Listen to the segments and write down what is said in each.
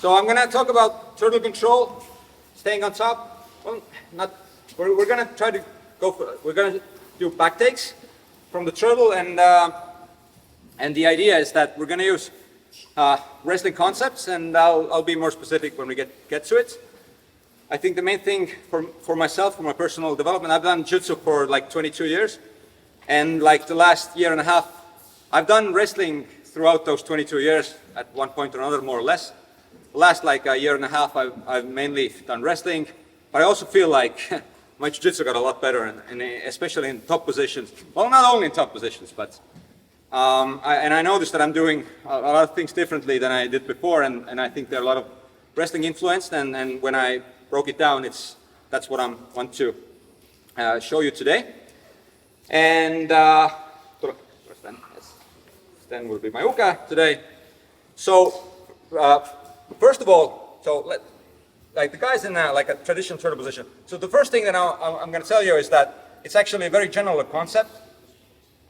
So I'm going to talk about turtle control, staying on top. Well, we're going to try to we're going to do back takes from the turtle, and the idea is that we're going to use wrestling concepts, and I'll be more specific when we get to it. I think the main thing for myself, for my personal development, I've done jiu-jitsu for like 22 years, and like the last year and a half, I've done wrestling throughout those 22 years at one point or another, more or less. The last like a year and a half, I've mainly done wrestling, but I also feel like my jiu-jitsu got a lot better, and especially in top positions. Well, not only in top positions, but I noticed that I'm doing a lot of things differently than I did before, and I think there are a lot of wrestling influenced, and when I broke it down, that's what I want to show you today. And Sten will be my uka today. So first of all, like the guys in like a traditional turtle position. So the first thing that I'm going to tell you is that it's actually a very general concept.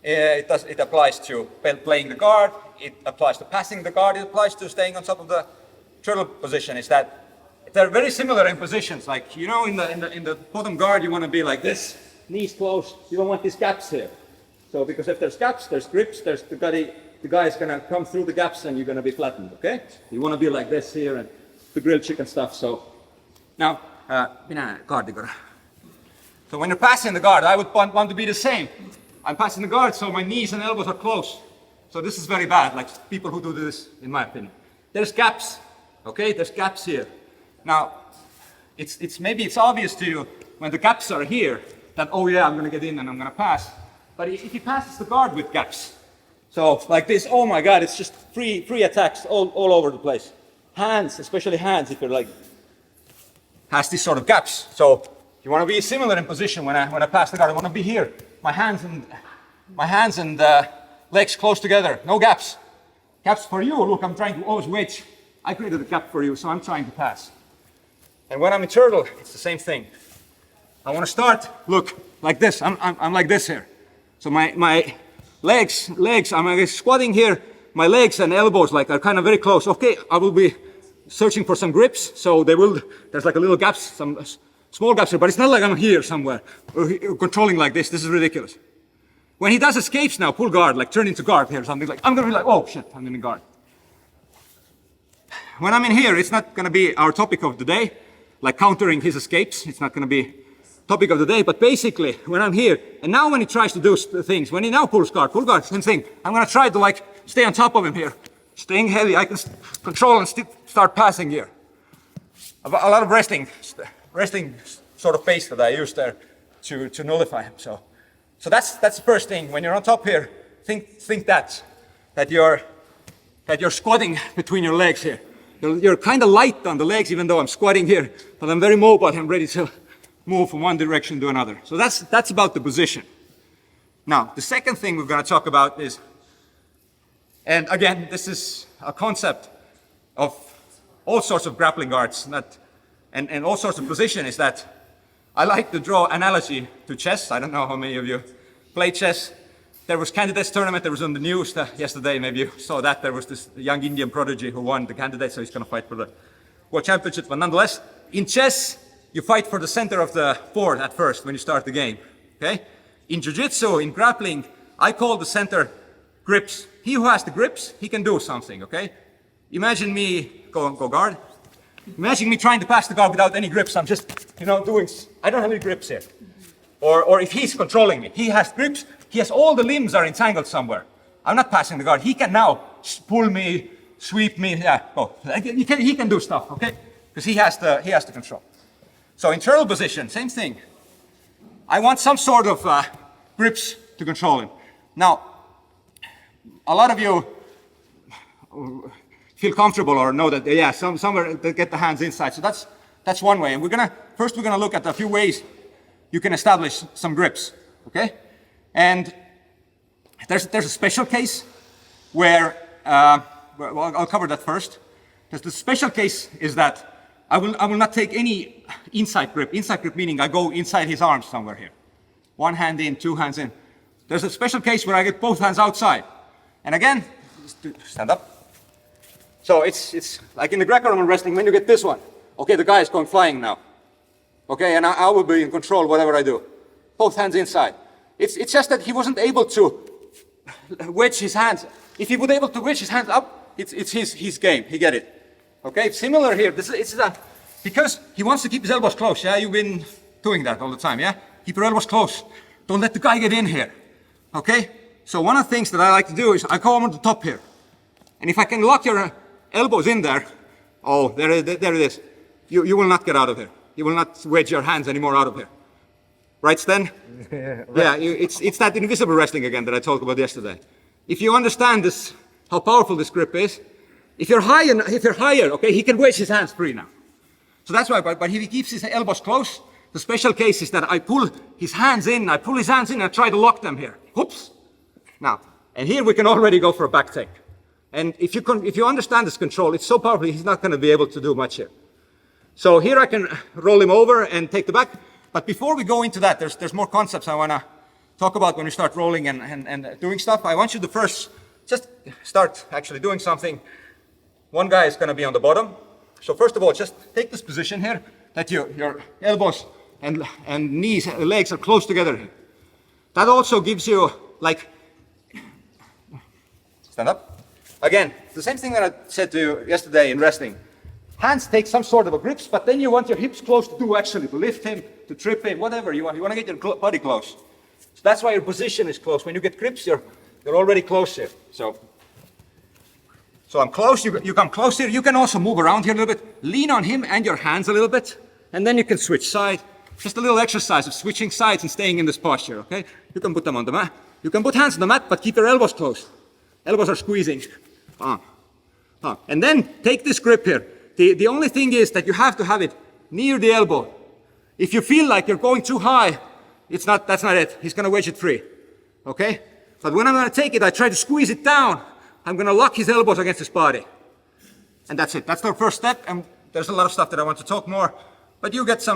It applies to playing the guard. It applies to passing the guard. It applies to staying on top of the turtle position. Is that they're very similar in positions. Like, you know, in the bottom guard, you want to be like this, knees close. You don't want these gaps here. So because if there's gaps, there's grips. There's the guy is going to come through the gaps, and you're going to be flattened. Okay? You want to be like this here, and the grilled chicken stuff. So now, so when you're passing the guard, I would want to be the same. I'm passing the guard, so my knees and elbows are close. So this is very bad. Like people who do this, in my opinion, there's gaps. Okay? There's gaps here. Now, maybe it's obvious to you when the gaps are here that, oh yeah, I'm going to get in and I'm going to pass. But if he passes the guard with gaps, so like this, oh my God, it's just free attacks all over the place. Hands, especially hands, if you're like, has these sort of gaps. So you want to be similar in position when I pass the guard. I want to be here, my hands and legs close together, no gaps. Gaps for you. Look, I'm trying to always wait. I created a gap for you, so I'm trying to pass. And when I'm in turtle, it's the same thing. I want to start, look, like this. I'm like this here. So my legs, I'm squatting here. My legs and elbows like are kind of very close. Okay, I will be searching for some grips. So there's like a little gaps, some small gaps here, but it's not like I'm here somewhere or controlling like this. This is ridiculous. When he does escapes now, pull guard, like turn into guard here, something like, I'm going to be like, oh shit, I'm in guard. When I'm in here, it's not going to be our topic of the day, like countering his escapes. It's not going to be topic of the day, but basically when I'm here, and now when he tries to do things, when he now pulls guard, same thing. I'm going to try to like stay on top of him here, staying heavy. I can control and start passing here. A lot of wrestling sort of pace that I use there to nullify him. So that's the first thing. When you're on top here, think that you're squatting between your legs here. You're kind of light on the legs, even though I'm squatting here, but I'm very mobile. I'm ready to move from one direction to another. So that's about the position. Now, the second thing we're going to talk about is, and again, this is a concept of all sorts of grappling guards and all sorts of position, is that I like to draw analogy to chess. I don't know how many of you play chess. There was candidates tournament, there was on the news yesterday, maybe you saw that. There was this young Indian prodigy who won the candidate, so he's going to fight for the world championship. But nonetheless, in chess, you fight for the center of the board at first when you start the game, okay? In jiu-jitsu, in grappling, I call the center grips. He who has the grips, he can do something, okay? Imagine me, go guard. Imagine me trying to pass the guard without any grips. I'm just, I don't have any grips here. Or if he's controlling me, he has grips, he has all the limbs are entangled somewhere. I'm not passing the guard. He can now pull me, sweep me, he can do stuff, okay? Because he has the control. So in turtle position, same thing. I want some sort of grips to control him. Now, a lot of you feel comfortable or know that, somewhere they get the hands inside. So that's one way. And we're gonna look at a few ways you can establish some grips, okay? And there's a special case where, well, I'll cover that first. Because the special case is that I will not take any inside grip. Inside grip meaning I go inside his arms somewhere here. One hand in, two hands in. There's a special case where I get both hands outside. And again, stand up. So it's like in the Greco-Roman wrestling, when you get this one, okay, the guy is going flying now. Okay, and I will be in control whatever I do. Both hands inside. It's just that he wasn't able to wedge his hands. If he would able to wedge his hands up, it's his game. He get it. Okay, similar here. Because he wants to keep his elbows close. Yeah, you've been doing that all the time. Yeah, keep your elbows close. Don't let the guy get in here. Okay. So one of the things that I like to do is I go over the top here, and if I can lock your elbows in there, oh, there it is. You will not get out of here. You will not wedge your hands anymore out of here. Right, Sten? Right. Yeah, it's that invisible wrestling again that I talked about yesterday. If you understand this, how powerful this grip is, if you're higher, okay, he can wedge his hands free now. So that's why, but if he keeps his elbows close, the special case is that I pull his hands in, and I try to lock them here. Oops. Now, and here we can already go for a back take. And if you understand this control, it's so powerful, he's not going to be able to do much here. So here I can roll him over and take the back. But before we go into that, there's more concepts I want to talk about when you start rolling and doing stuff. I want you to first just start actually doing something. One guy is going to be on the bottom. So first of all, just take this position here, that your elbows and knees, legs are close together. That also gives you, like, stand up. Again, the same thing that I said to you yesterday in wrestling. Hands take some sort of a grips, but then you want your hips close to do actually, to lift him, to trip him, whatever you want. You want to get your body close. So that's why your position is close. When you get grips, you're already close here. So I'm close, you come close here. You can also move around here a little bit. Lean on him and your hands a little bit, and then you can switch side. Just a little exercise of switching sides and staying in this posture, okay? You can put them on the mat. You can put hands on the mat, but keep your elbows close. Elbows are squeezing. And then take this grip here. The only thing is that you have to have it near the elbow. If you feel like you're going too high, that's not it. He's gonna wedge it free, okay? But when I'm gonna take it, I try to squeeze it down. I'm gonna lock his elbows against his body. And that's it. That's the first step, and there's a lot of stuff that I want to talk more. But you get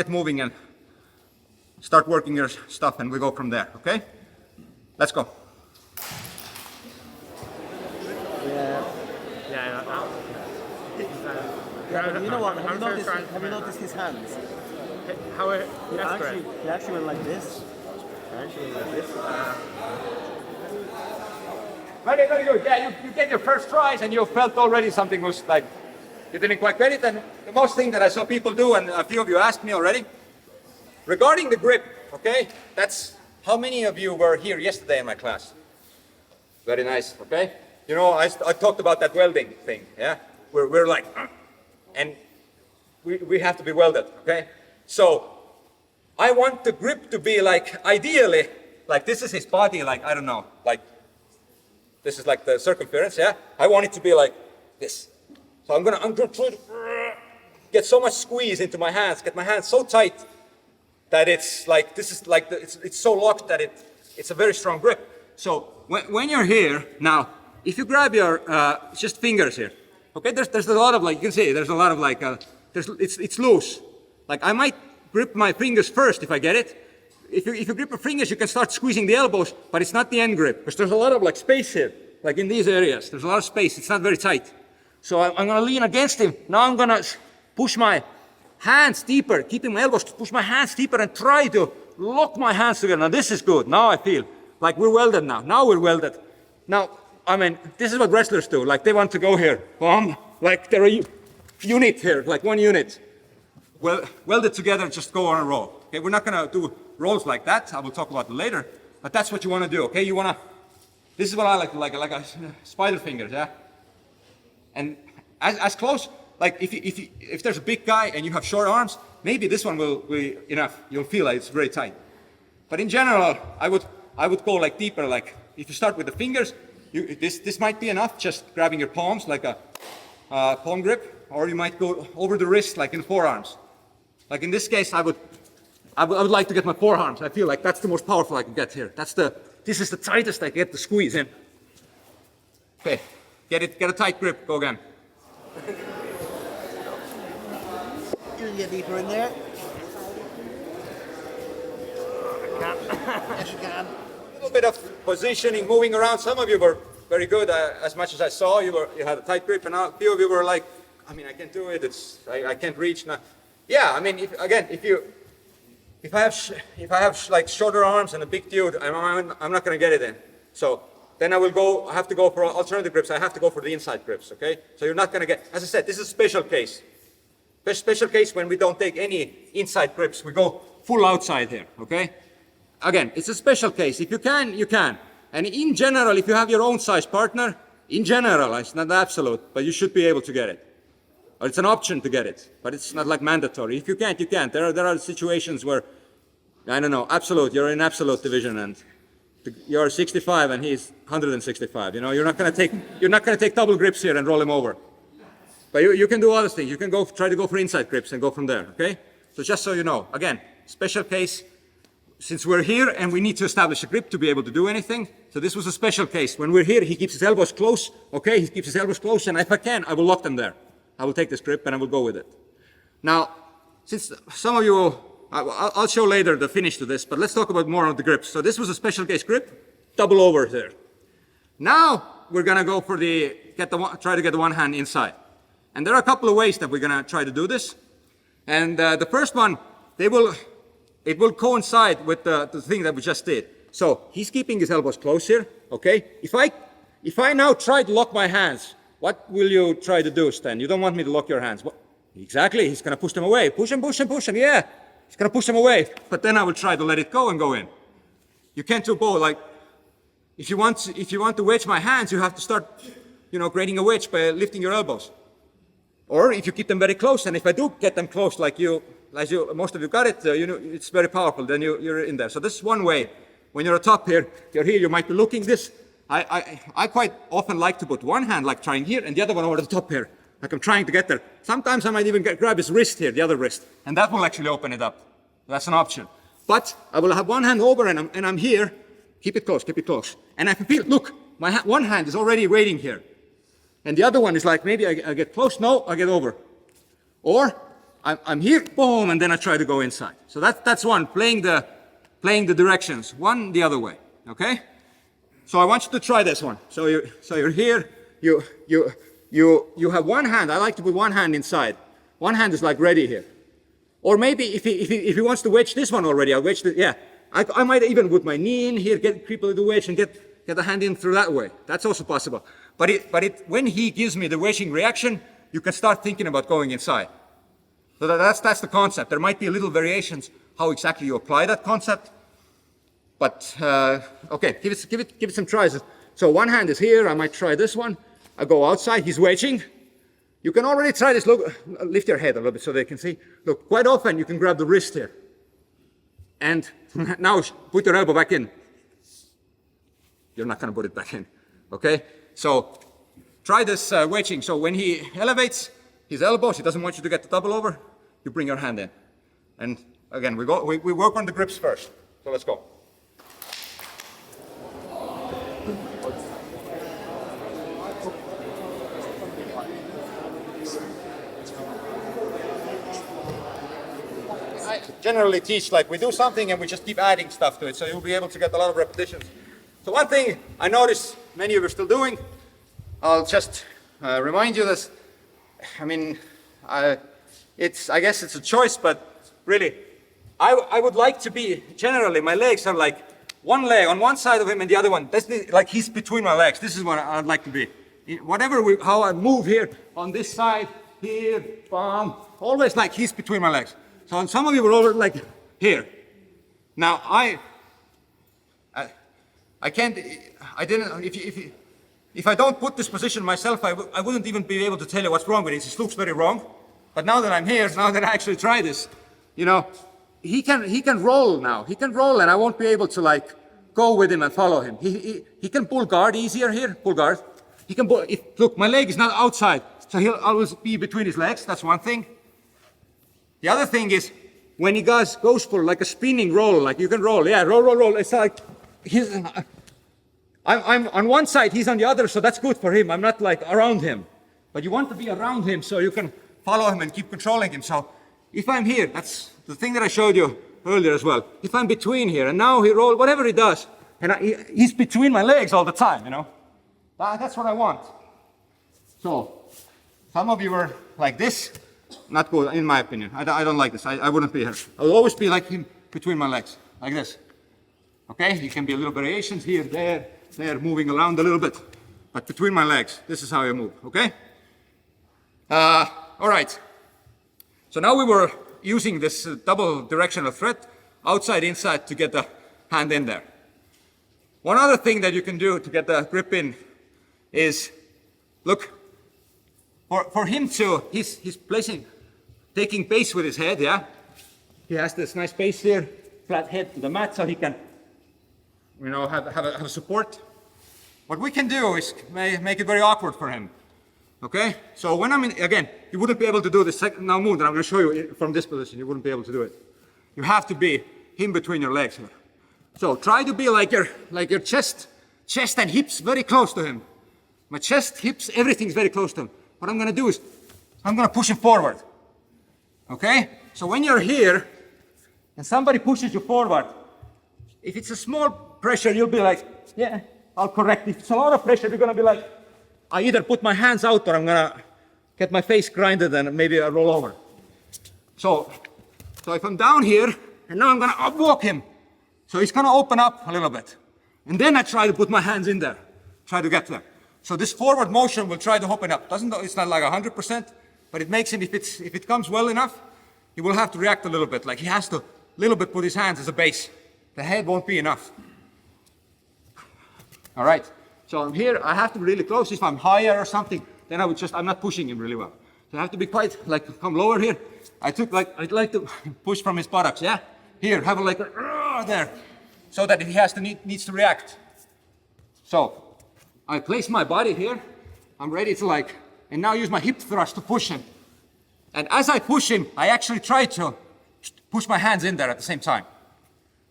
moving and start working your stuff, and we go from there, okay? Let's go. Yeah, you know what? Have you noticed his hands? He actually went like this. Very, very good. Yeah, you get your first tries and you felt already something was like, you didn't quite get it. And the most thing that I saw people do, and a few of you asked me already, regarding the grip, okay? That's how many of you were here yesterday in my class? Very nice, okay? You know, I talked about that welding thing, yeah? We're like, and we have to be welded, okay? So I want the grip to be like, ideally, like this is his body, like, I don't know, like, this is like the circumference, yeah? I want it to be like this. So I'm gonna try to get so much squeeze into my hands, get my hands so tight that it's like, this is like, it's so locked that it's a very strong grip. So when you're here, now, if you grab your, just fingers here, okay, there's a lot of like, you can see, there's a lot of like, it's loose. Like I might grip my fingers first if I get it. If you grip your fingers, you can start squeezing the elbows, but it's not the end grip, because there's a lot of like space here, like in these areas. There's a lot of space, it's not very tight. So I'm gonna lean against him. Now I'm gonna push my hands deeper, keeping my elbows to push my hands deeper and try to lock my hands together. Now this is good. Now I feel like we're welded now. Now we're welded. Now, I mean, this is what wrestlers do. Like they want to go here, like they're a unit here, like one unit. Well, welded together, just go on a roll. Okay, we're not gonna do rolls like that. I will talk about it later. But that's what you wanna do, okay? This is what I like a spider fingers, yeah? And as close, like if there's a big guy and you have short arms, maybe this one will be enough. You'll feel like it's very tight. But in general, I would go like deeper, like if you start with the fingers, this might be enough, just grabbing your palms like a palm grip, or you might go over the wrist like in forearms. Like in this case, I would like to get my forearms. I feel like that's the most powerful I can get here. This is the tightest I get to squeeze in. Okay, get a tight grip, go again. You can get deeper in there. Yes, you can. A little bit of positioning, moving around. Some of you were very good. As much as I saw, you had a tight grip, and a few of you were like, I mean, I can't do it. I can't reach now. Yeah, I mean, if I have like shorter arms and a big dude, I'm not going to get it in. So then I have to go for alternative grips. I have to go for the inside grips, okay? So you're not going to get, as I said, this is a special case. Special case when we don't take any inside grips. We go full outside here, okay? Again, it's a special case. If you can, you can. And in general, if you have your own size partner, in general, it's not absolute, but you should be able to get it. Or it's an option to get it, but it's not like mandatory. If you can't, you can't. There are situations where, I don't know, absolute, you're in absolute division and you're 65 and he's 165. You know, you're not going to take double grips here and roll him over. But you can do other things. You can try to go for inside grips and go from there, okay? So just so you know, again, special case, since we're here and we need to establish a grip to be able to do anything. So this was a special case. When we're here, he keeps his elbows close, okay? He keeps his elbows close, and if I can, I will lock them there. I will take this grip and I will go with it. Now, since some of you, I'll show later the finish to this, but let's talk about more on the grips. So this was a special case grip, double over there. Now we're gonna go for try to get the one hand inside. And there are a couple of ways that we're gonna try to do this. And the first one, it will coincide with the thing that we just did. So he's keeping his elbows close here, okay? If I now try to lock my hands, what will you try to do, Sten? You don't want me to lock your hands. What? Exactly, he's gonna push them away. Push him, yeah. He's gonna push them away. But then I will try to let it go and go in. You can't do both. Like, if you want to wedge my hands, you have to start, creating a wedge by lifting your elbows. Or if you keep them very close, and if I do get them close like most of you got it, it's very powerful, then you're in there. So this is one way. When you're atop here, you might be looking this. I quite often like to put one hand like trying here and the other one over the top here. Like I'm trying to get there. Sometimes I might even grab his wrist here, the other wrist, and that will actually open it up. That's an option. But I will have one hand over and I'm here. Keep it close, keep it close. And I feel, look, my one hand is already waiting here. And the other one is like, maybe I get close, no, I get over. Or I'm here, boom, and then I try to go inside. So that's one, playing the directions, one the other way, okay? So I want you to try this one. So you're here, you have one hand. I like to put one hand inside. One hand is like ready here. Or maybe if he wants to wedge this one already, I'll wedge yeah. I might even put my knee in here, creep a little wedge and get the hand in through that way. That's also possible. But when he gives me the wedging reaction, you can start thinking about going inside. So that's the concept. There might be a little variations how exactly you apply that concept. But, okay, give it some tries. So one hand is here, I might try this one. I go outside, he's wedging. You can already try this, look, lift your head a little bit so they can see. Look, quite often you can grab the wrist here. And now put your elbow back in. You're not gonna put it back in, okay? So try this wedging. So when he elevates his elbows, he doesn't want you to get the double over, you bring your hand in. And again, we work on the grips first. So let's go. I generally teach like we do something and we just keep adding stuff to it, so you'll be able to get a lot of repetitions. So one thing I notice many of you are still doing, I'll just remind you this. I mean, I guess it's a choice, but really, I would like to be, generally my legs are like one leg on one side of him and the other one, like he's between my legs. This is what I'd like to be. How I move here, on this side, here, bam, always like he's between my legs. So some of you were over like here. Now if I don't put this position myself, I wouldn't even be able to tell you what's wrong with it. It looks very wrong. But now that I'm here, now that I actually try this, he can roll now. He can roll and I won't be able to like go with him and follow him. He can pull guard easier here, pull guard. He can pull, look, my leg is not outside, so he'll always be between his legs. That's one thing. The other thing is, when he goes for like a spinning roll, like you can roll, yeah, roll. It's like, I'm on one side, he's on the other, so that's good for him. I'm not like around him. But you want to be around him so you can follow him and keep controlling him. So if I'm here, that's the thing that I showed you earlier as well. If I'm between here, and now he rolls, whatever he does, and he's between my legs all the time, That's what I want. So, some of you were like this. Not good, in my opinion. I don't like this. I wouldn't be here. I would always be like him between my legs, like this. Okay? You can be a little variations here, there, moving around a little bit. But between my legs, this is how I move, okay? All right. So now we were using this double directional thread, outside, inside, to get the hand in there. One other thing that you can do to get the grip in is, look, for him to, he's taking base with his head, yeah? He has this nice base here, flat head to the mat, so he can, you know, have a support. What we can do is make it very awkward for him. Okay? So when I'm in, again, you wouldn't be able to do the second now move that I'm going to show you from this position. You wouldn't be able to do it. You have to be in between your legs here. So try to be like your chest and hips very close to him. My chest, hips, everything's very close to him. What I'm going to do is I'm going to push him forward. Okay? So when you're here and somebody pushes you forward, if it's a small pressure, you'll be like, yeah, I'll correct. If it's a lot of pressure, you're going to be like, I either put my hands out or I'm gonna get my face grinded and maybe I roll over. So if I'm down here and now I'm gonna upwalk him, so he's gonna open up a little bit. And then I try to put my hands in there, try to get there. So this forward motion will try to open up. It's not like 100%, but it makes him, if it comes well enough, he will have to react a little bit. Like he has to little bit put his hands as a base. The head won't be enough. All right. So I'm here, I have to be really close. If I'm higher or something, then I'm not pushing him really well. So I have to be quite, like, come lower here. I'd like to push from his buttocks, yeah? Here, have a like, there. So that he needs to react. So, I place my body here. I'm ready to and now use my hip thrust to push him. And as I push him, I actually try to push my hands in there at the same time.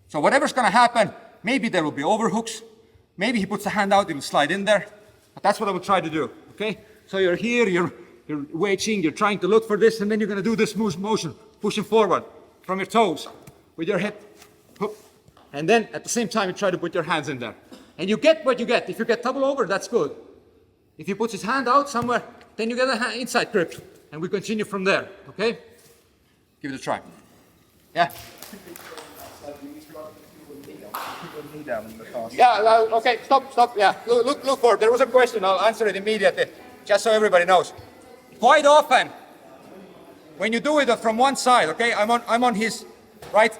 So whatever's gonna happen, maybe there will be overhooks. Maybe he puts the hand out, it'll slide in there. But that's what I would try to do, okay? So you're here, you're wedging, you're trying to look for this, and then you're gonna do this motion, pushing forward from your toes with your hip. And then at the same time, you try to put your hands in there. And you get what you get. If you get double over, that's good. If he puts his hand out somewhere, then you get an inside grip. And we continue from there, okay? Give it a try. Yeah? Yeah, okay, stop, yeah. Look for it. There was a question, I'll answer it immediately, just so everybody knows. Quite often, when you do it from one side, okay, I'm on his right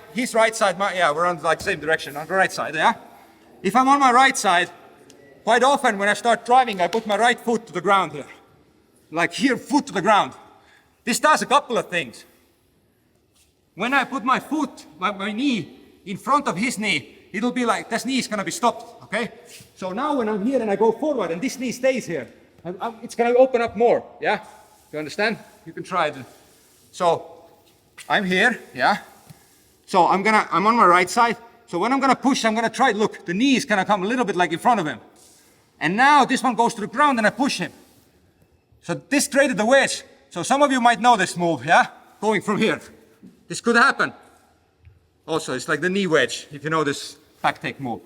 side, we're on the same direction, on the right side, yeah? If I'm on my right side, quite often when I start driving, I put my right foot to the ground here. Like here, foot to the ground. This does a couple of things. When I put my foot, my knee, in front of his knee, it'll be like, this knee is gonna be stopped, okay? So now when I'm here and I go forward and this knee stays here, it's gonna open up more, yeah? You understand? You can try it. So, I'm here, yeah? So I'm on my right side. So when I'm gonna push, I'm gonna try, look, the knee is gonna come a little bit like in front of him. And now this one goes to the ground and I push him. So this created the wedge. So some of you might know this move, yeah? Going from here. This could happen. Also, it's like the knee wedge, if you know this back take move.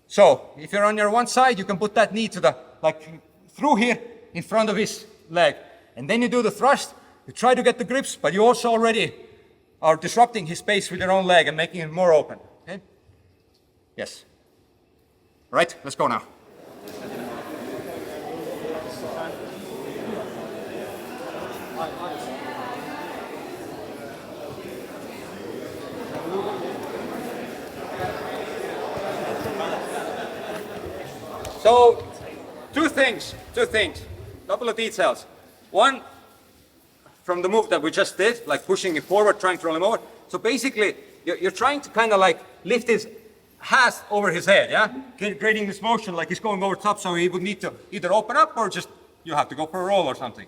So, if you're on your one side, you can put that knee to through here, in front of his leg. And then you do the thrust, you try to get the grips, but you also already are disrupting his space with your own leg and making it more open, okay? Yes. Right, let's go now. So, two things, couple of details. One, from the move that we just did, like pushing it forward, trying to roll him over. So basically, you're trying to kind of like lift his hands over his head, yeah? Creating this motion like he's going over top, so he would need to either open up or just, you have to go for a roll or something.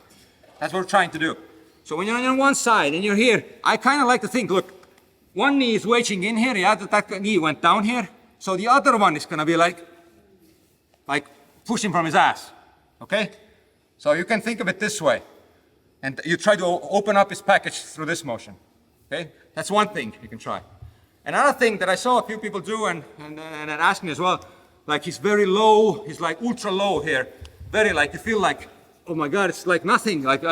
That's what we're trying to do. So when you're on one side and you're here, I kind of like to think, look, one knee is wedging in here, yeah, that knee went down here. So the other one is gonna be like pushing from his ass, okay? So you can think of it this way. And you try to open up his package through this motion, okay? That's one thing you can try. Another thing that I saw a few people do and ask me as well, like he's very low, he's like ultra low here. Very like, you feel like, oh my God, it's like nothing. Like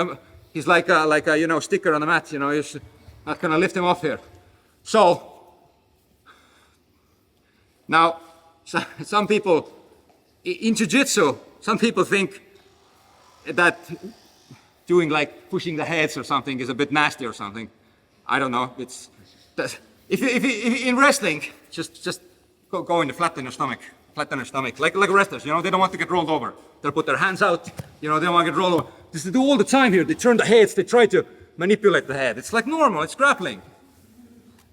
he's like a you know, sticker on the mat, you know, you're not gonna lift him off here. So, now, some people, in Jiu-Jitsu, some people think that doing like pushing the heads or something is a bit nasty or something. I don't know. It's if in wrestling, just go in the flat on your stomach, like wrestlers. You know, they don't want to get rolled over. They'll put their hands out. You know, they don't want to get rolled over. This they do all the time here. They turn the heads. They try to manipulate the head. It's like normal. It's grappling.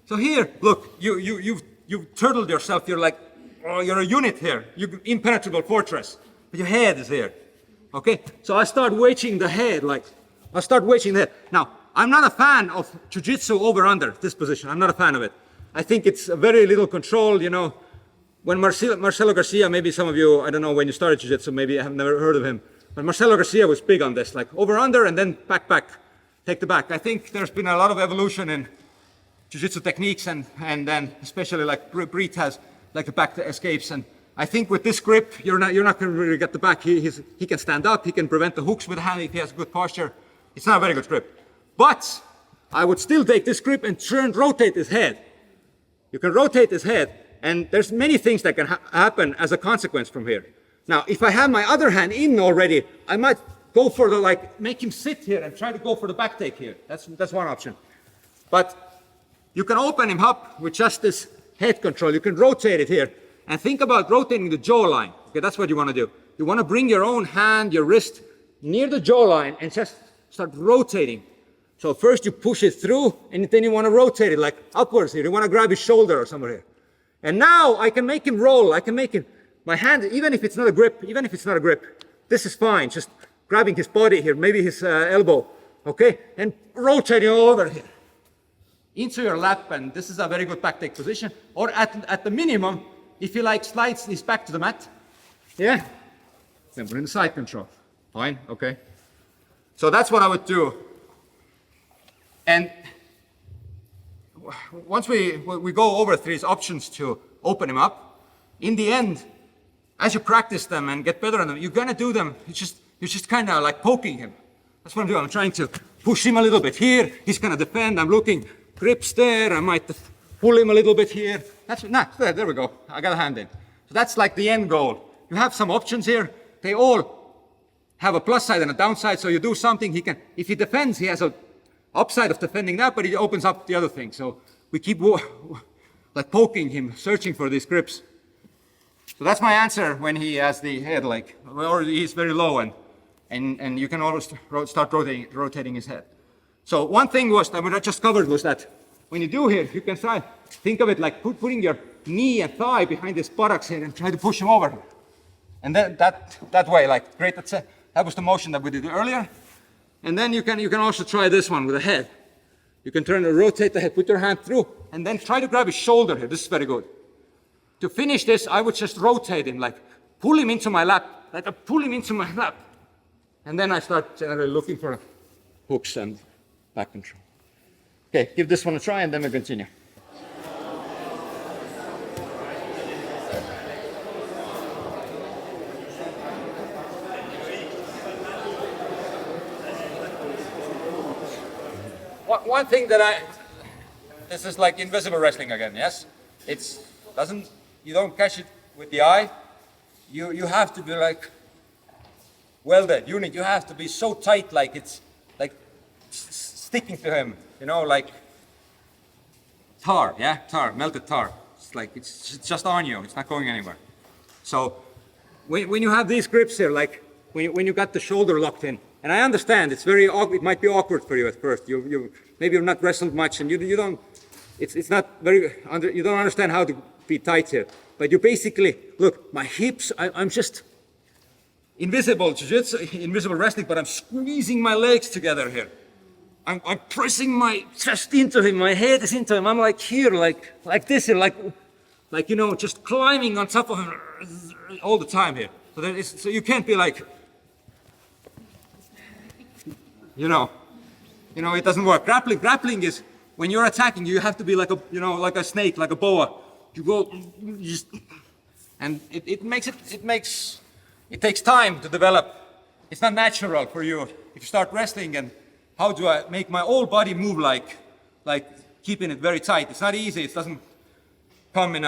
So here, look, you've turtled yourself. You're like, oh, you're a unit here. You're impenetrable fortress. But your head is here. Okay? So I start weighting the head, like, I start weighting the head. Now, I'm not a fan of Jiu-Jitsu over-under, this position. I'm not a fan of it. I think it's very little control, you know. When Marcelo Garcia, maybe some of you, I don't know when you started Jiu-Jitsu, maybe I have never heard of him. But Marcelo Garcia was big on this, like over-under and then back, take the back. I think there's been a lot of evolution in Jiu-Jitsu techniques and then especially like Breed has like the back escapes. And I think with this grip, you're not going to really get the back. He can stand up, he can prevent the hooks with the hand if he has good posture. It's not a very good grip. But I would still take this grip and rotate his head. You can rotate his head, and there's many things that can happen as a consequence from here. Now, if I have my other hand in already, I might go for the, like, make him sit here and try to go for the back take here. That's one option. But you can open him up with just this head control. You can rotate it here. And think about rotating the jawline. Okay, that's what you want to do. You want to bring your own hand, your wrist, near the jawline and just start rotating. So first you push it through, and then you want to rotate it like upwards here. You want to grab his shoulder or somewhere here. And now I can make him roll. I can make him, my hand, even if it's not a grip, this is fine. Just grabbing his body here, maybe his elbow, okay? And rotating all over here. Into your lap, and this is a very good back take position. Or at the minimum, if he like slides his back to the mat, yeah, then we're in the side control. Fine, okay. So that's what I would do. And once we go over these options to open him up, in the end, as you practice them and get better at them, you're gonna do them. You're just kind of like poking him. That's what I'm doing. I'm trying to push him a little bit here. He's gonna defend. I'm looking, grips there. I might pull him a little bit here. There we go. I got a hand in. So that's like the end goal. You have some options here. They all have a plus side and a downside. So you do something. If he defends, he has a upside of defending that, but it opens up the other thing. So we keep like poking him, searching for these grips. So that's my answer when he has the head like, or he's very low, and you can always start rotating his head. So one thing was that I just covered was that when you do here, you can think of it like putting your knee and thigh behind his buttocks here and try to push him over. And then that way, like great, that was the motion that we did earlier. And then you can also try this one with the head. You can turn and rotate the head, put your hand through, and then try to grab his shoulder here. This is very good. To finish this, I would just rotate him, like pull him into my lap, like I pull him into my lap. And then I start generally looking for hooks and back control. Okay, give this one a try and then we'll continue. One thing that this is like invisible wrestling again, yes? You don't catch it with the eye. You have to be like welded unit. You have to be so tight, like it's like sticking to him, you know, like tar, melted tar. It's like, it's just on you. It's not going anywhere. So when you have these grips here, like when you got the shoulder locked in, and I understand it's very awkward, it might be awkward for you at first. Maybe you've not wrestled much and you don't, it's not very, you don't understand how to be tight here. But you basically, look, my hips, I'm just invisible jiu-jitsu, invisible wrestling, but I'm squeezing my legs together here. I'm pressing my chest into him, my head is into him. I'm like here, like this here, like you know, just climbing on top of him all the time here. So you can't be like, you know, it doesn't work. Grappling is when you're attacking, you have to be like a, you know, like a snake, like a boa. You And it takes time to develop. It's not natural for you if you start wrestling and how do I make my whole body move like keeping it very tight. It's not easy. It doesn't come in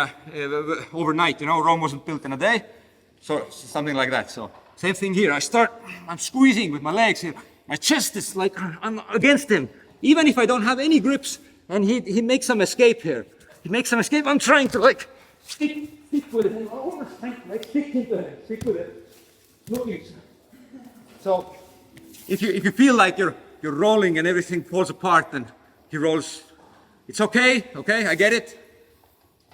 overnight. You know, Rome wasn't built in a day. So something like that. So same thing here. I'm squeezing with my legs here. My chest is like I'm against him. Even if I don't have any grips and he makes some escape here. He makes some escape. I'm trying to like stick with it. Like stick into it. Stick with it. Looking. So if you feel like you're rolling and everything falls apart and he rolls, it's okay. Okay, I get it.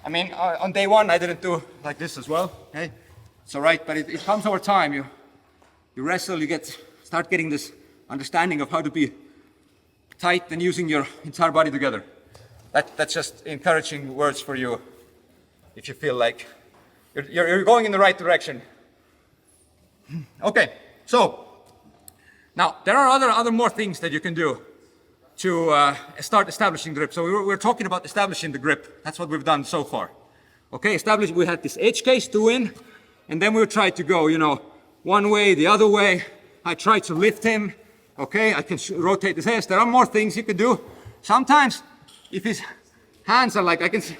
I mean, on day one I didn't do like this as well. Okay, it's all right, but it comes over time. You wrestle, start getting this understanding of how to be tight and using your entire body together. That's just encouraging words for you. If you feel like you're going in the right direction. Okay, so now there are other more things that you can do to start establishing grip. So we're talking about establishing the grip. That's what we've done so far. Okay, we had this edge case, 2 in, and then we tried to go, you know, one way, the other way. I tried to lift him. Okay, I can rotate his head. There are more things you can do. Sometimes, if his hands are like, I can see,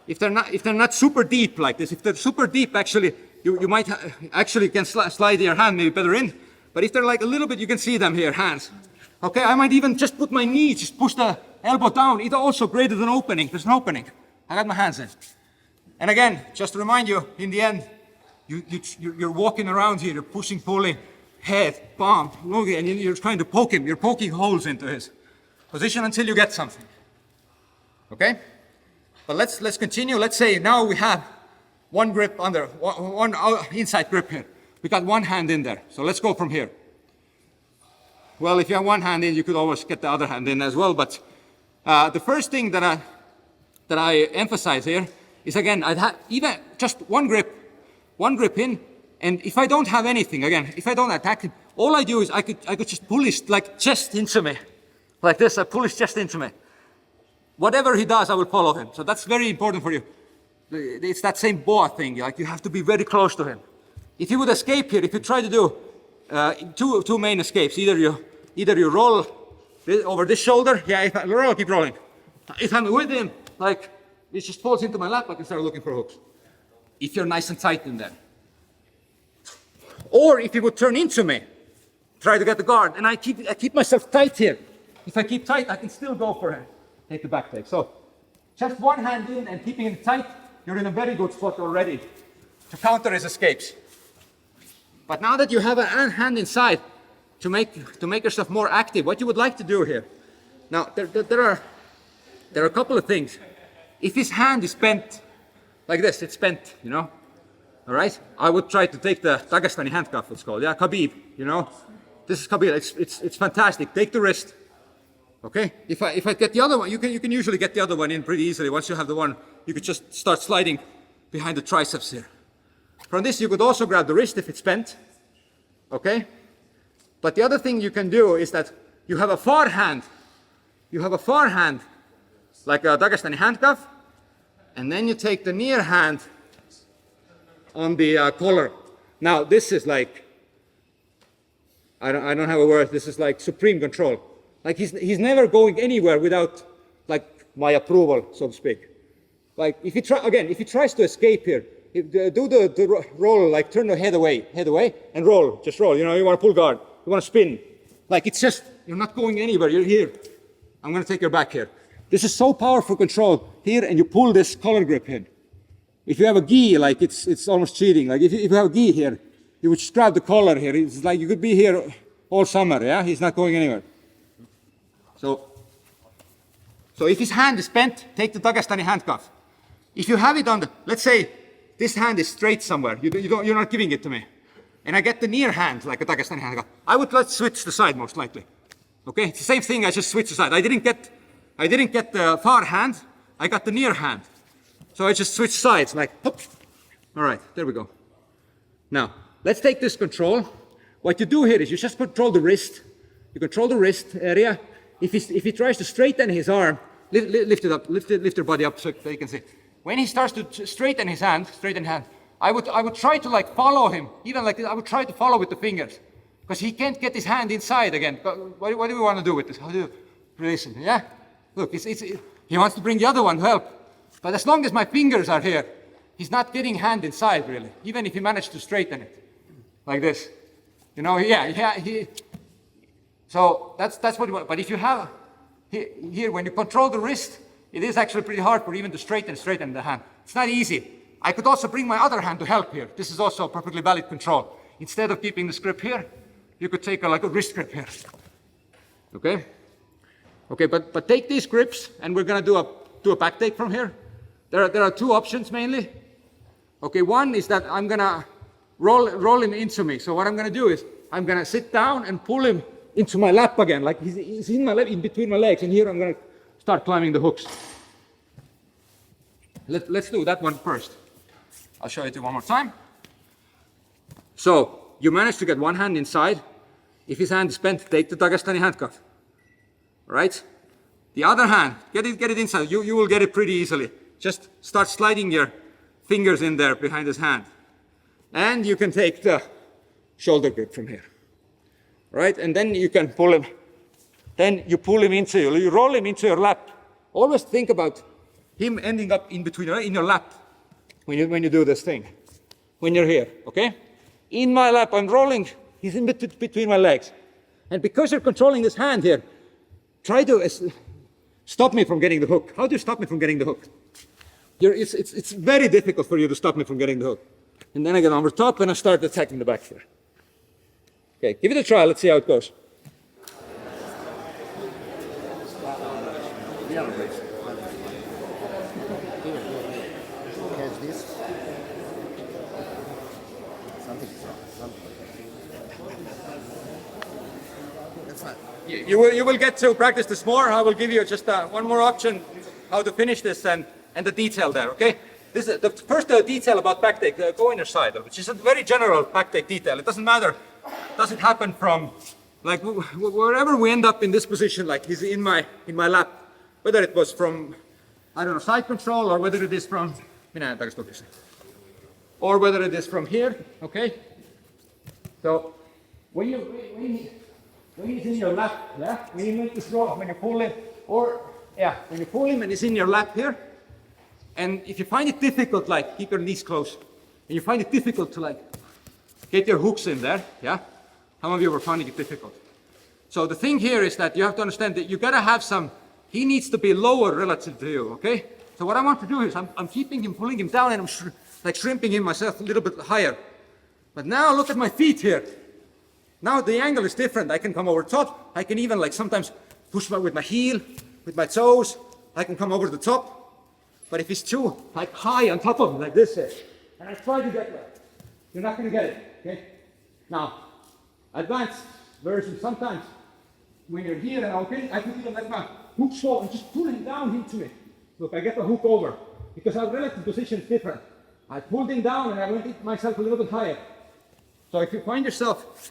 if they're not super deep like this, if they're super deep, actually, you might actually can slide your hand maybe better in. But if they're like a little bit, you can see them here, hands. Okay, I might even just put my knee, just push the elbow down. It also created an opening. There's an opening. I got my hands in. And again, just to remind you, in the end, you're walking around here, you're pushing, pulling, head, palm, looking, and you're trying to poke him. You're poking holes into his position until you get something. Okay? But let's continue. Let's say now we have one grip under, one inside grip here. We got one hand in there. So let's go from here. Well, if you have one hand in, you could always get the other hand in as well. But the first thing that I emphasize here is, again, I'd have even just one grip in. And if I don't have anything, again, if I don't attack him, all I do is I could just pull his like chest into me. Like this, I pull his chest into me. Whatever he does, I will follow him. So that's very important for you. It's that same boa thing, like you have to be very close to him. If you would escape here, if you try to do two main escapes, either you roll over this shoulder, yeah, if I roll, keep rolling. If I'm with him, like, it just falls into my lap, I can start looking for hooks. If you're nice and tight in there. Or if he would turn into me, try to get the guard, and I keep myself tight here. If I keep tight, I can still go for him. Take the back take. So just one hand in and keeping it tight, you're in a very good spot already to counter his escapes. But now that you have a hand inside to make yourself more active, what you would like to do here. Now there are a couple of things. If his hand is bent like this, it's bent, you know. All right, I would try to take the Dagestani handcuff, it's called, yeah, Khabib, you know. This is Khabib, it's fantastic. Take the wrist. Okay, if I get the other one, you can usually get the other one in pretty easily. Once you have the one, you could just start sliding behind the triceps here. From this, you could also grab the wrist if it's bent. Okay, but the other thing you can do is that you have a far hand. You have a far hand, like a Dagestani handcuff, and then you take the near hand on the collar. Now this is like, I don't have a word. This is like supreme control. Like he's never going anywhere without like my approval, so to speak. Like if he tries to escape here, do the roll, like turn the head away, and roll, just roll. You know, you want to pull guard, you want to spin. Like it's just, you're not going anywhere, you're here. I'm going to take your back here. This is so powerful control here, and you pull this collar grip in. If you have a gi, like it's almost cheating. Like if you have a gi here, you would just grab the collar here. It's like you could be here all summer, yeah? He's not going anywhere. So if his hand is bent, take the Dagestani handcuff. If you have it on let's say this hand is straight somewhere, you're not giving it to me, and I get the near hand like a Dagestani handcuff, I would let's switch the side most likely. Okay, it's the same thing. I just switched the side. I didn't get the far hand. I got the near hand. So I just switched sides like, hop. All right, there we go. Now let's take this control. What you do here is you just control the wrist. You control the wrist area. If he tries to straighten his arm, lift it up, lift your body up so you can see. When he starts to straighten his hand, I would try to like follow him, even like I would try to follow with the fingers, because he can't get his hand inside again. But what do we want to do with this? How do you release it? Yeah? Look, he wants to bring the other one to help. But as long as my fingers are here, he's not getting hand inside really, even if he managed to straighten it. Like this. You know, so that's what you want. But if you have, here when you control the wrist, it is actually pretty hard for even to straighten the hand. It's not easy. I could also bring my other hand to help here. This is also a perfectly valid control. Instead of keeping this grip here, you could take like a wrist grip here. Okay? Okay, but take these grips, and we're gonna do a back take from here. There are two options mainly. Okay, one is that I'm gonna roll him into me. So what I'm gonna do is I'm gonna sit down and pull him into my lap again, like he's in my lap, in between my legs, and here I'm gonna start climbing the hooks. Let's do that one first. I'll show it to you one more time. So you manage to get one hand inside. If his hand is bent, take the Dagestani handcuff. Right? The other hand, get it inside. You will get it pretty easily. Just start sliding your fingers in there behind his hand. And you can take the shoulder grip from here. Right? And then you can pull him. Then you pull him into you. You roll him into your lap. Always think about him ending up in between, in your lap when you do this thing. When you're here, okay? In my lap, I'm rolling. He's in between my legs. And because you're controlling this hand here, try to stop me from getting the hook. How do you stop me from getting the hook? It's very difficult for you to stop me from getting the hook. And then I get over top and I start attacking the back here. Okay, give it a try. Let's see how it goes. Catch this. Something. That's fine. You will get to practice this more. I will give you just one more option how to finish this and the detail there, okay? This is the first detail about back take, go inner side, which is a very general back take detail. It doesn't matter, does it happen from, like wherever we end up in this position, like he's in my lap, whether it was from, I don't know, side control, or whether it is from, or whether it is from here, okay? So when he's in your lap, yeah, when you make this roll, when you pull him, or yeah, when you pull him and he's in your lap here, and if you find it difficult, like keep your knees close, and you find it difficult to like get your hooks in there, yeah? How many of you were finding it difficult? So the thing here is that you have to understand that you gotta have some, he needs to be lower relative to you, okay? So what I want to do is I'm keeping him, pulling him down, and I'm like shrimping him myself a little bit higher. But now look at my feet here. Now the angle is different. I can come over top. I can even like sometimes push with my heel, with my toes. I can come over the top. But if it's too like high on top of me like this is, and I try to get that, you're not going to get it, okay? Now, advanced version, sometimes when you're here and okay, I can even let my hook go and just pull him down into me. Look, I get the hook over because our relative position is different. I pulled him down and I went myself a little bit higher. So if you find yourself,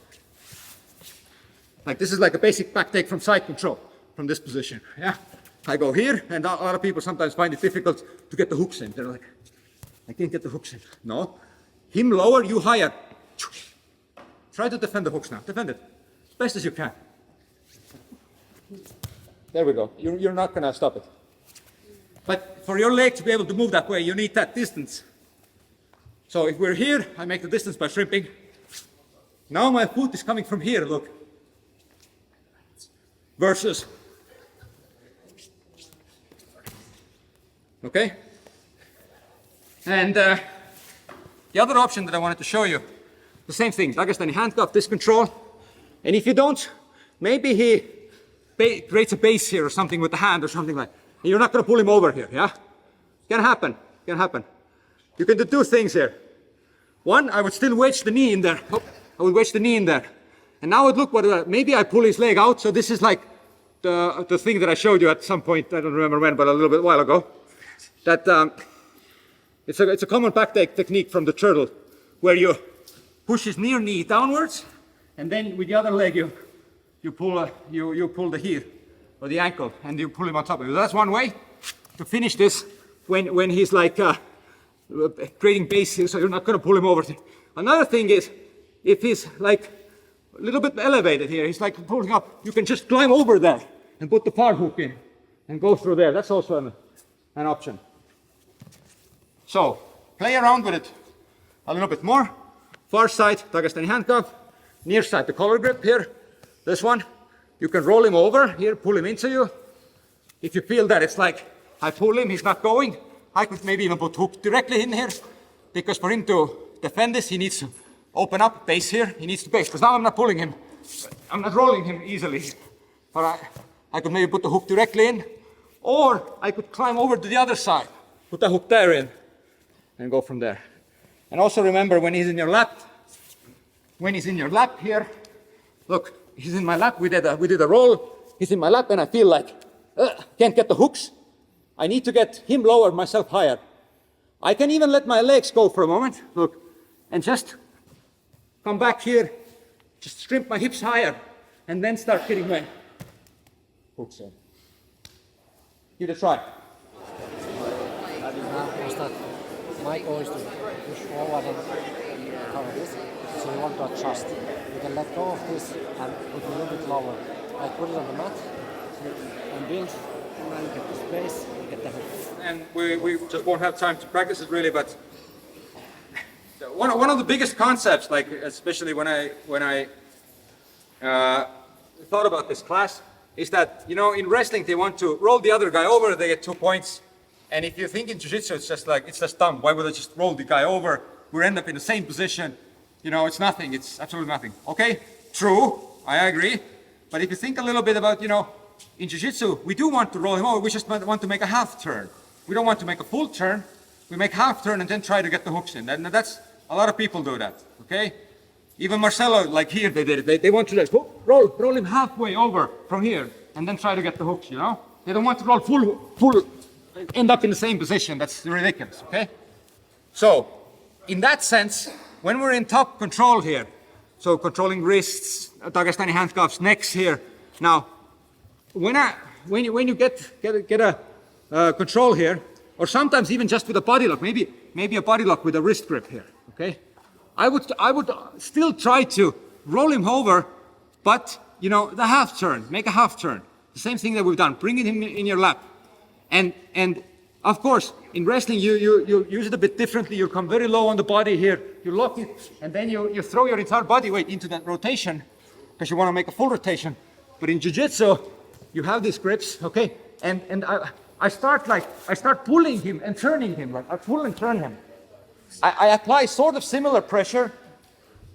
like this is like a basic back take from side control, from this position, yeah? I go here, and a lot of people sometimes find it difficult to get the hooks in. They're like, I can't get the hooks in. No, him lower, you higher. Try to defend the hooks now, defend it, as best as you can. There we go, you're not gonna stop it. But for your leg to be able to move that way, you need that distance. So if we're here, I make the distance by shrimping. Now my foot is coming from here, look. Versus. Okay? And the other option that I wanted to show you, the same thing, Dagestani handcuff, this control. And if you don't, maybe he creates a base here or something with the hand or something like that. And you're not going to pull him over here, yeah? Can happen, can happen. You can do two things here. One, I would still wedge the knee in there. Oh, I would wedge the knee in there. And now it look what, maybe I pull his leg out. So this is like the thing that I showed you at some point, I don't remember when, but a little bit while ago. That it's a common back take technique from the turtle, where you push his near knee downwards, and then with the other leg you pull the heel or the ankle, and you pull him on top of it. That's one way to finish this when he's like creating base here, so you're not going to pull him over. Another thing is, if he's like a little bit elevated here, he's like pulling up, you can just climb over there and put the far hook in and go through there. That's also an option. So, play around with it a little bit more. Far side, Dagestani handcuff. Near side, the collar grip here. This one. You can roll him over here, pull him into you. If you feel that it's like, I pull him, he's not going, I could maybe even put hook directly in here, because for him to defend this, he needs to open up base here, he needs to base, because now I'm not pulling him, I'm not rolling him easily. But I could maybe put the hook directly in, or I could climb over to the other side, put the hook there in, and go from there. And also remember, when he's in your lap here, look, he's in my lap, we did a roll, he's in my lap, and I feel like, can't get the hooks. I need to get him lower, myself higher. I can even let my legs go for a moment, look, and just come back here, just strip my hips higher, and then start getting my hooks in. Give it a try. My goal is to push forward and cover this, so you want to adjust. You can let go of this and put it a little bit lower. I put it on the mat, and build, and then you get the space, you get the hook. And we just won't have time to practice it really, but one of the biggest concepts, like especially when I thought about this class, is that, you know, in wrestling they want to roll the other guy over, they get 2 points. And if you think in jiu-jitsu, it's just dumb. Why would I just roll the guy over? We end up in the same position. You know, it's nothing. It's absolutely nothing. Okay, true, I agree. But if you think a little bit about, you know, in jiu-jitsu, we do want to roll him over. We just want to make a half turn. We don't want to make a full turn. We make half turn and then try to get the hooks in. And that's, a lot of people do that, okay? Even Marcelo, like here, they did it. They want to like roll him halfway over from here and then try to get the hooks, you know? They don't want to roll full, end up in the same position. That's ridiculous, okay? So, in that sense, when we're in top control here, so controlling wrists, Dagestani handcuffs, necks here. Now, when you get a control here, or sometimes even just with a body lock, maybe a body lock with a wrist grip here, okay? I would still try to roll him over, but, you know, the half turn, make a half turn. The same thing that we've done, bringing him in your lap. And of course, in wrestling, you use it a bit differently. You come very low on the body here, you lock it, and then you throw your entire body weight into that rotation, because you want to make a full rotation. But in jiu-jitsu, you have these grips, okay? And I start pulling him and turning him, like I pull and turn him. I apply sort of similar pressure,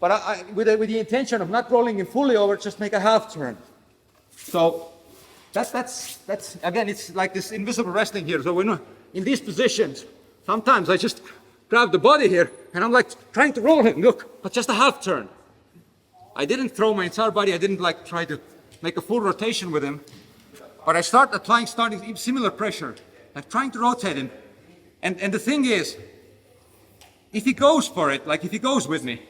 but with the intention of not rolling him fully over, just make a half turn. So that's again, it's like this invisible wrestling here. So when we're in these positions, sometimes I just grab the body here and I'm like trying to roll him, look, but just a half turn. I didn't throw my entire body, I didn't like try to make a full rotation with him, but I starting similar pressure, like trying to rotate him. And the thing is, if he goes for it, like if he goes with me,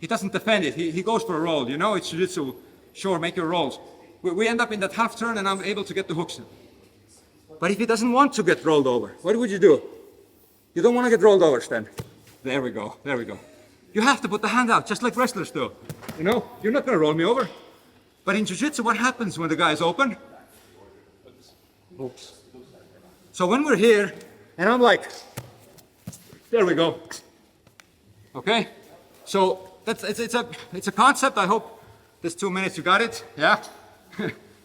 he doesn't defend it, he goes for a roll, you know, it's jiu-jitsu, sure, make your rolls. We end up in that half turn and I'm able to get the hooks in. But if he doesn't want to get rolled over, what would you do? You don't want to get rolled over, Sten. There we go, there we go. You have to put the hand out, just like wrestlers do. You know, you're not going to roll me over. But in jiu-jitsu, what happens when the guy is open? Hooks. So when we're here, and I'm like, there we go. Okay? So it's a concept. I hope this 2 minutes you got it. Yeah?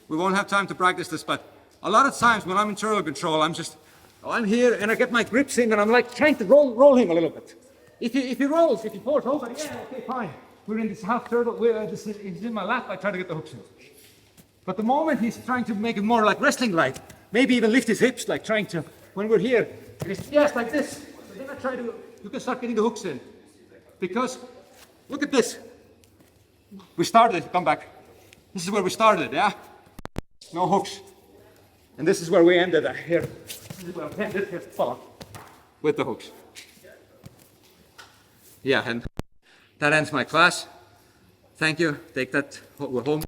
We won't have time to practice this, but a lot of times when I'm in turtle control, I'm here and I get my grips in and I'm like trying to roll him a little bit. If he rolls, if he falls over, yeah, okay, fine. We're in this half turtle, he's in my lap, I try to get the hooks in. But the moment he's trying to make it more like wrestling-like, maybe even lift his hips, like trying to, when we're here, and it's yes, like this. So then you can start getting the hooks in. Because, look at this. We started, come back. This is where we started, yeah? No hooks. And this is where we ended here. This is where we ended here, with the hooks. Yeah, and that ends my class. Thank you. Take that home.